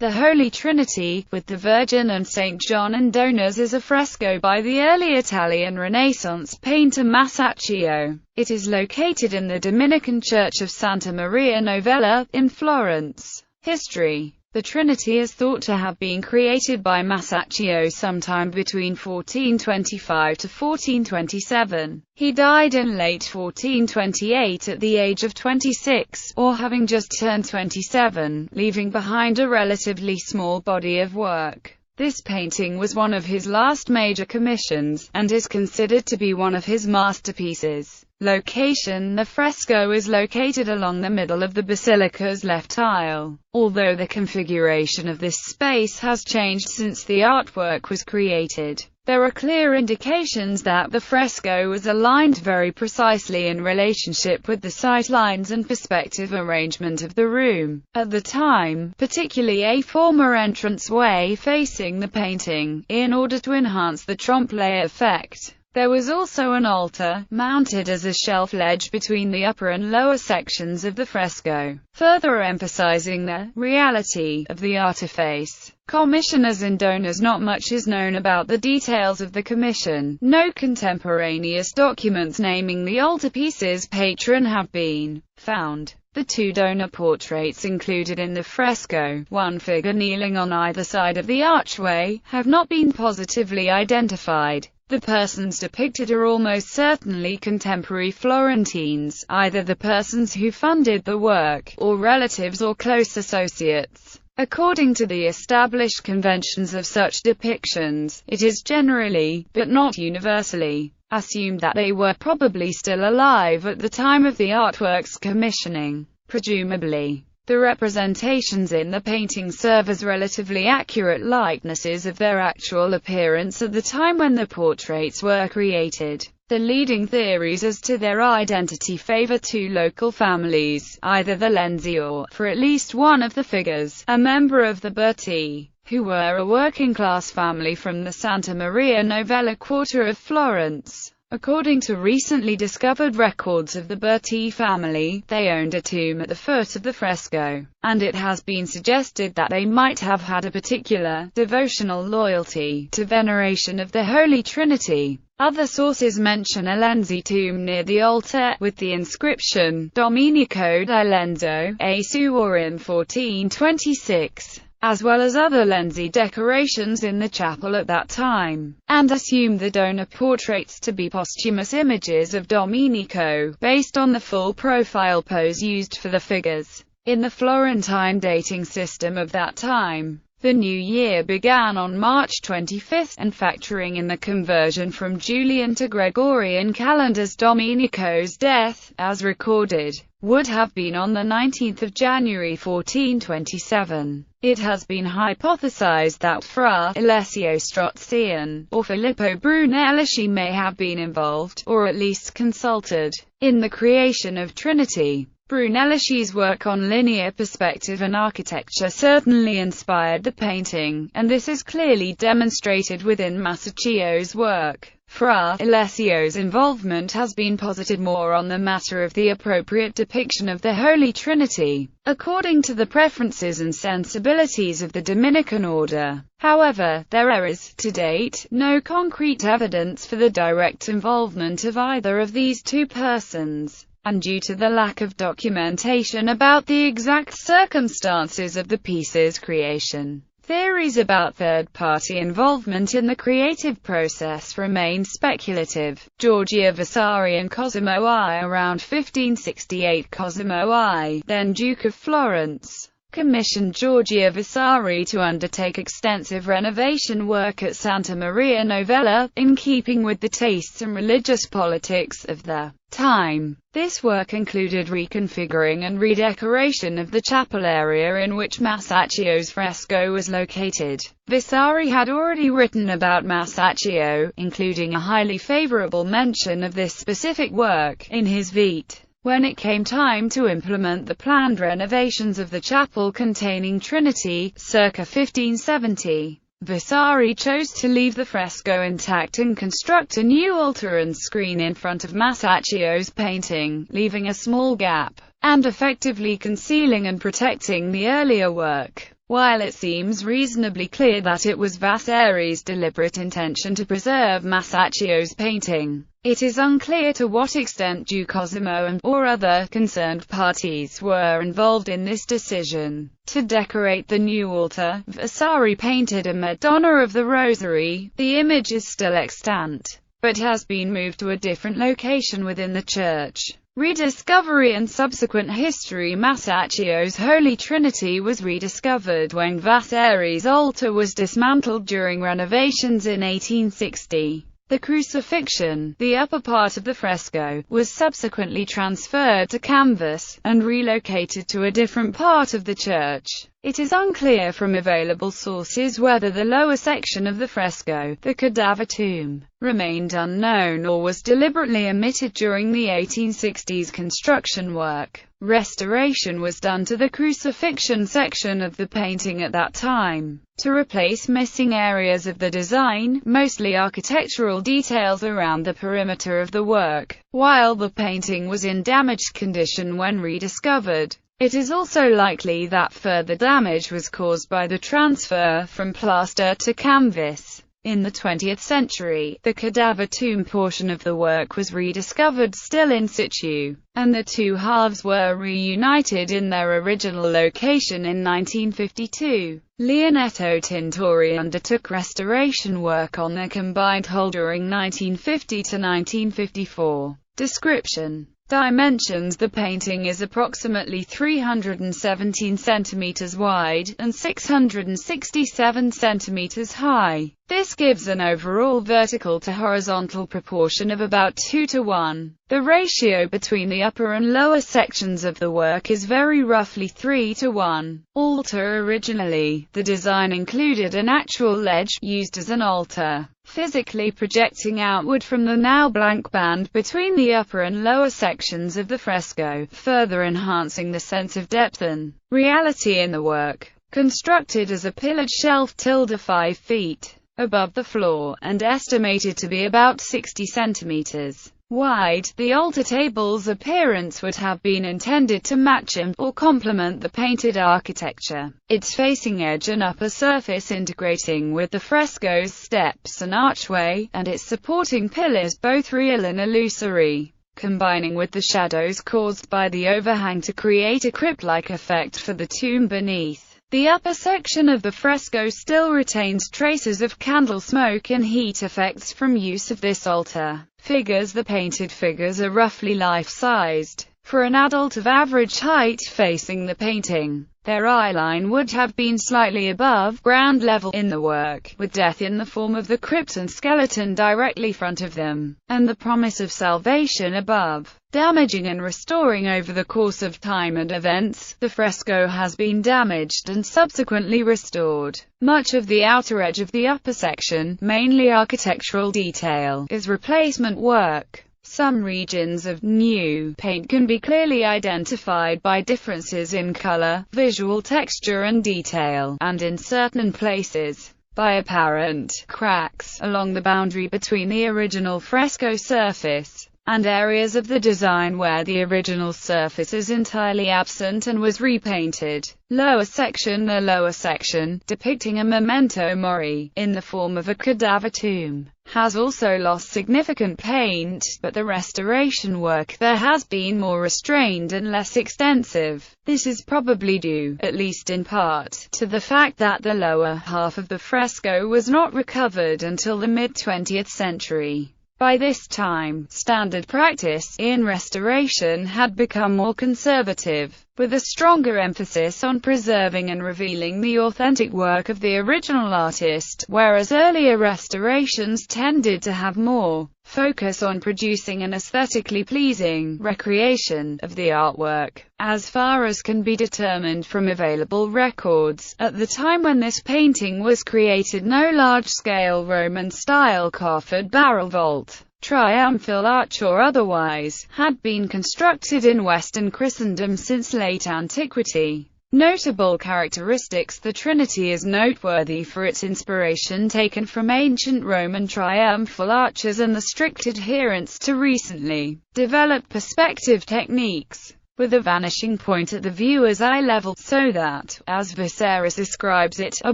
The Holy Trinity, with the Virgin and Saint John and donors, is a fresco by the early Italian Renaissance painter Masaccio. It is located in the Dominican Church of Santa Maria Novella, in Florence. History. The Trinity is thought to have been created by Masaccio sometime between 1425 to 1427. He died in late 1428 at the age of 26, or having just turned 27, leaving behind a relatively small body of work. This painting was one of his last major commissions, and is considered to be one of his masterpieces. Location. The fresco is located along the middle of the basilica's left aisle. Although the configuration of this space has changed since the artwork was created, there are clear indications that the fresco was aligned very precisely in relationship with the sight lines and perspective arrangement of the room. At the time, particularly a former entranceway facing the painting, in order to enhance the trompe-l'oeil effect. There was also an altar, mounted as a shelf ledge between the upper and lower sections of the fresco, further emphasizing the reality of the artiface. Commissioners and donors. Not much is known about the details of the commission. No contemporaneous documents naming the altarpiece's patron have been found. The two donor portraits included in the fresco, one figure kneeling on either side of the archway, have not been positively identified. The persons depicted are almost certainly contemporary Florentines, either the persons who funded the work, or relatives or close associates. According to the established conventions of such depictions, it is generally, but not universally, assumed that they were probably still alive at the time of the artwork's commissioning. Presumably, the representations in the painting serve as relatively accurate likenesses of their actual appearance at the time when the portraits were created. The leading theories as to their identity favor two local families, either the Lenzi or, for at least one of the figures, a member of the Berti, who were a working-class family from the Santa Maria Novella quarter of Florence. According to recently discovered records of the Berti family, they owned a tomb at the foot of the fresco, and it has been suggested that they might have had a particular, devotional loyalty to veneration of the Holy Trinity. Other sources mention a Lenzi tomb near the altar, with the inscription, Domenico di Lenzo, a Suor in 1426. As well as other Lenzi decorations in the chapel at that time, and assume the donor portraits to be posthumous images of Domenico, based on the full profile pose used for the figures. In the Florentine dating system of that time, the new year began on March 25, and factoring in the conversion from Julian to Gregorian calendars, Domenico's death, as recorded, would have been on the 19th of January 1427. It has been hypothesized that Fra Alessio Strozzian, or Filippo Brunelleschi may have been involved, or at least consulted, in the creation of Trinity. Brunelleschi's work on linear perspective and architecture certainly inspired the painting, and this is clearly demonstrated within Masaccio's work. Fra Alessio's involvement has been posited more on the matter of the appropriate depiction of the Holy Trinity, according to the preferences and sensibilities of the Dominican order. However, there is, to date, no concrete evidence for the direct involvement of either of these two persons, and due to the lack of documentation about the exact circumstances of the piece's creation, theories about third-party involvement in the creative process remain speculative. Giorgio Vasari and Cosimo I. Around 1568, Cosimo I, then Duke of Florence, commissioned Giorgio Vasari to undertake extensive renovation work at Santa Maria Novella, in keeping with the tastes and religious politics of the time. This work included reconfiguring and redecoration of the chapel area in which Masaccio's fresco was located. Vasari had already written about Masaccio, including a highly favorable mention of this specific work, in his Vite. When it came time to implement the planned renovations of the chapel containing Trinity, circa 1570, Vasari chose to leave the fresco intact and construct a new altar and screen in front of Masaccio's painting, leaving a small gap, and effectively concealing and protecting the earlier work. While it seems reasonably clear that it was Vasari's deliberate intention to preserve Masaccio's painting, it is unclear to what extent Cosimo or other concerned parties were involved in this decision. To decorate the new altar, Vasari painted a Madonna of the Rosary. The image is still extant, but has been moved to a different location within the church. Rediscovery and subsequent history. Masaccio's Holy Trinity was rediscovered when Vasari's altar was dismantled during renovations in 1860. The crucifixion, the upper part of the fresco, was subsequently transferred to canvas, and relocated to a different part of the church. It is unclear from available sources whether the lower section of the fresco, the Cadaver Tomb, remained unknown or was deliberately omitted during the 1860s construction work. Restoration was done to the crucifixion section of the painting at that time, to replace missing areas of the design, mostly architectural details around the perimeter of the work, while the painting was in damaged condition when rediscovered. It is also likely that further damage was caused by the transfer from plaster to canvas. In the 20th century, the Cadaver Tomb portion of the work was rediscovered still in situ, and the two halves were reunited in their original location in 1952. Leonetto Tintori undertook restoration work on the combined whole during 1950 to 1954. Description. Dimensions. The painting is approximately 317 centimeters wide, and 667 centimeters high. This gives an overall vertical to horizontal proportion of about 2 to 1. The ratio between the upper and lower sections of the work is very roughly 3 to 1. Altar. Originally, the design included an actual ledge, used as an altar, physically projecting outward from the now blank band between the upper and lower sections of the fresco, further enhancing the sense of depth and reality in the work. Constructed as a pillared shelf 5 feet above the floor, and estimated to be about 60 centimeters wide, the altar table's appearance would have been intended to match or complement the painted architecture, its facing edge and upper surface integrating with the fresco's steps and archway, and its supporting pillars, both real and illusory, combining with the shadows caused by the overhang to create a crypt-like effect for the tomb beneath. The upper section of the fresco still retains traces of candle smoke and heat effects from use of this altar. Figures. The painted figures are roughly life-sized. For an adult of average height facing the painting, their eye line would have been slightly above ground level in the work, with death in the form of the crypt and skeleton directly front of them, and the promise of salvation above. Damaging and restoring. Over the course of time and events, the fresco has been damaged and subsequently restored. Much of the outer edge of the upper section, mainly architectural detail, is replacement work. Some regions of new paint can be clearly identified by differences in color, visual texture and detail, and in certain places, by apparent cracks along the boundary between the original fresco surface and areas of the design where the original surface is entirely absent and was repainted. Lower section. The lower section, depicting a memento mori, in the form of a cadaver tomb, has also lost significant paint, but the restoration work there has been more restrained and less extensive. This is probably due, at least in part, to the fact that the lower half of the fresco was not recovered until the mid-20th century. By this time, standard practice in restoration had become more conservative, with a stronger emphasis on preserving and revealing the authentic work of the original artist, whereas earlier restorations tended to have more focus on producing an aesthetically pleasing recreation of the artwork. As far as can be determined from available records, at the time when this painting was created, no large-scale Roman-style coffered barrel vault, triumphal arch or otherwise, had been constructed in Western Christendom since late antiquity. Notable characteristics. The Trinity is noteworthy for its inspiration taken from ancient Roman triumphal arches and the strict adherence to recently developed perspective techniques. with a vanishing point at the viewer's eye level, so that, as Vasari describes it, a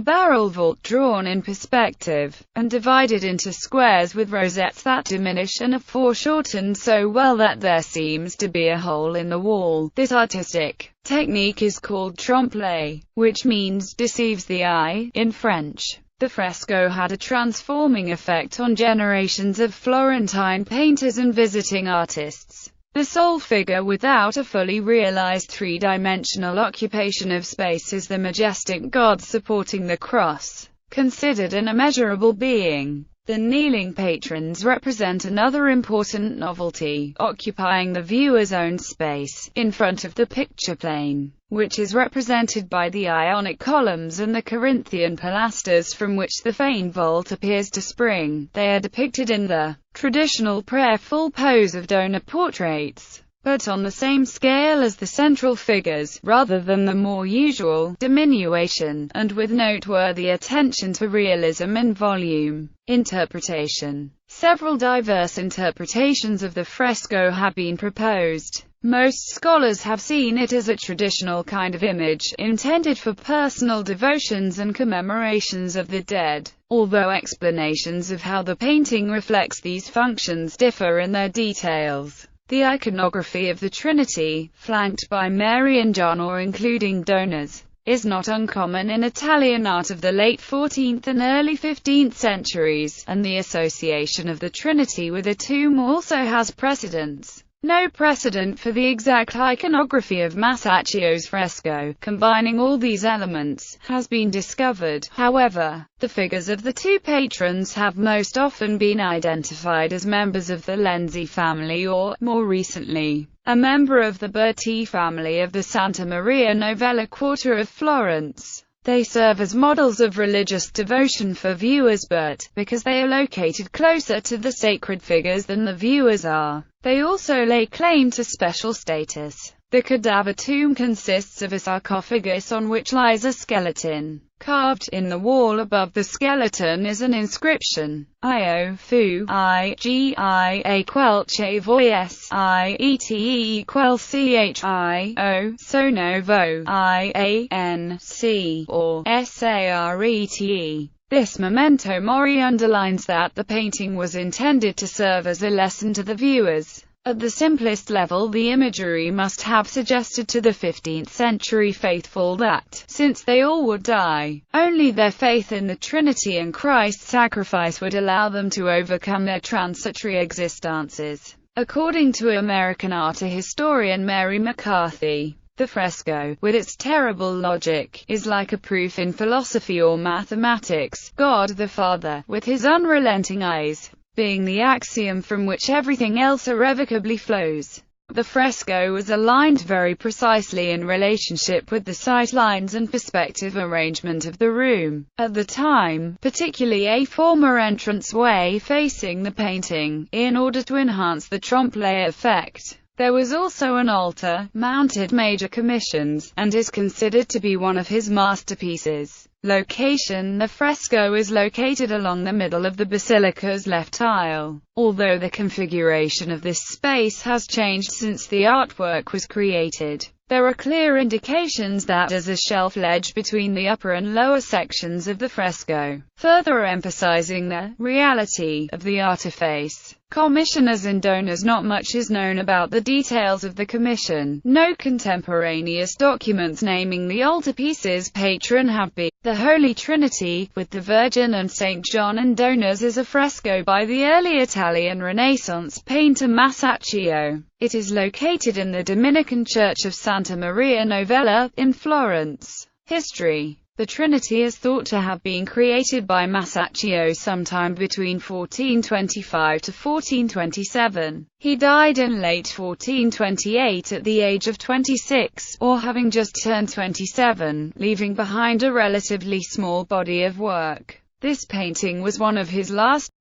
barrel vault drawn in perspective, and divided into squares with rosettes that diminish and are foreshortened so well that there seems to be a hole in the wall. This artistic technique is called trompe-l'œil, which means deceives the eye, in French. The fresco had a transforming effect on generations of Florentine painters and visiting artists. The sole figure without a fully realized three-dimensional occupation of space is the majestic God supporting the cross, considered an immeasurable being. The kneeling patrons represent another important novelty, occupying the viewer's own space, in front of the picture plane, which is represented by the Ionic columns and the Corinthian pilasters from which the feigned vault appears to spring. They are depicted in the traditional prayerful pose of donor portraits, but on the same scale as the central figures, rather than the more usual diminution, and with noteworthy attention to realism and volume. Interpretation. Several diverse interpretations of the fresco have been proposed. Most scholars have seen it as a traditional kind of image, intended for personal devotions and commemorations of the dead, although explanations of how the painting reflects these functions differ in their details. The iconography of the Trinity, flanked by Mary and John or including donors, is not uncommon in Italian art of the late 14th and early 15th centuries, and the association of the Trinity with a tomb also has precedence. No precedent for the exact iconography of Masaccio's fresco, combining all these elements, has been discovered. However, the figures of the two patrons have most often been identified as members of the Lenzi family or, more recently, a member of the Berti family of the Santa Maria Novella quarter of Florence. They serve as models of religious devotion for viewers, but, because they are located closer to the sacred figures than the viewers are, they also lay claim to special status. The Cadaver Tomb consists of a sarcophagus on which lies a skeleton. Carved in the wall above the skeleton is an inscription: Io fu I G I A quelce voies I E T E quel chi o sono vo I A N C, or Sarete. This memento mori underlines that the painting was intended to serve as a lesson to the viewers. At the simplest level, the imagery must have suggested to the 15th century faithful that, since they all would die, only their faith in the Trinity and Christ's sacrifice would allow them to overcome their transitory existences. According to American art historian Mary McCarthy, the fresco, with its terrible logic, is like a proof in philosophy or mathematics. God the Father, with his unrelenting eyes, being the axiom from which everything else irrevocably flows. The fresco was aligned very precisely in relationship with the sight lines and perspective arrangement of the room. At the time, particularly a former entranceway facing the painting, in order to enhance the trompe-l'œil effect. There was also an altar, mounted major commissions, and is considered to be one of his masterpieces. Location: the fresco is located along the middle of the basilica's left aisle. Although the configuration of this space has changed since the artwork was created, there are clear indications that there's a shelf ledge between the upper and lower sections of the fresco, further emphasizing the reality of the artiface. Commissioners and donors. Not much is known about the details of the commission. No contemporaneous documents naming the altarpiece's patron have been. The Holy Trinity, with the Virgin and Saint John and donors, is a fresco by the early Italian Renaissance painter Masaccio. It is located in the Dominican church of Santa Maria Novella, in Florence. History: the Trinity is thought to have been created by Masaccio sometime between 1425 to 1427. He died in late 1428 at the age of 26, or having just turned 27, leaving behind a relatively small body of work. This painting was one of his last